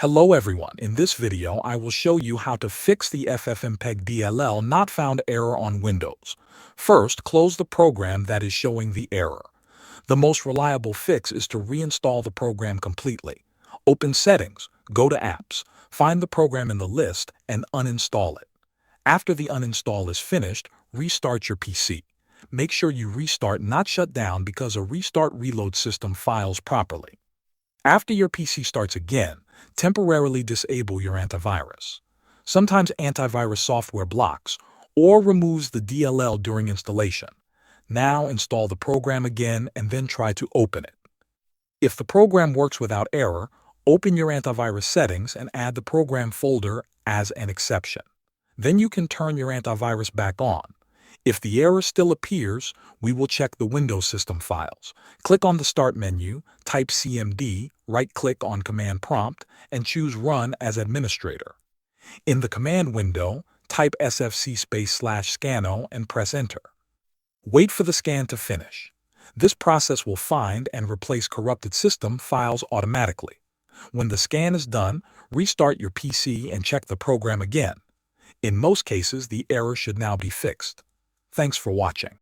Hello everyone, in this video I will show you how to fix the ffmpeg.dll not found error on Windows. First, close the program that is showing the error. The most reliable fix is to reinstall the program completely. Open Settings, go to Apps, find the program in the list and uninstall it. After the uninstall is finished, restart your PC. Make sure you restart, not shut down, because a restart reload system files properly. After your PC starts again, temporarily disable your antivirus. Sometimes antivirus software blocks or removes the DLL during installation. Now install the program again and then try to open it. If the program works without error, open your antivirus settings and add the program folder as an exception. Then you can turn your antivirus back on. If the error still appears, we will check the Windows system files. Click on the Start menu, type CMD, right-click on Command Prompt, and choose Run as Administrator. In the command window, type sfc/scanno and press Enter. Wait for the scan to finish. This process will find and replace corrupted system files automatically. When the scan is done, restart your PC and check the program again. In most cases, the error should now be fixed. Thanks for watching.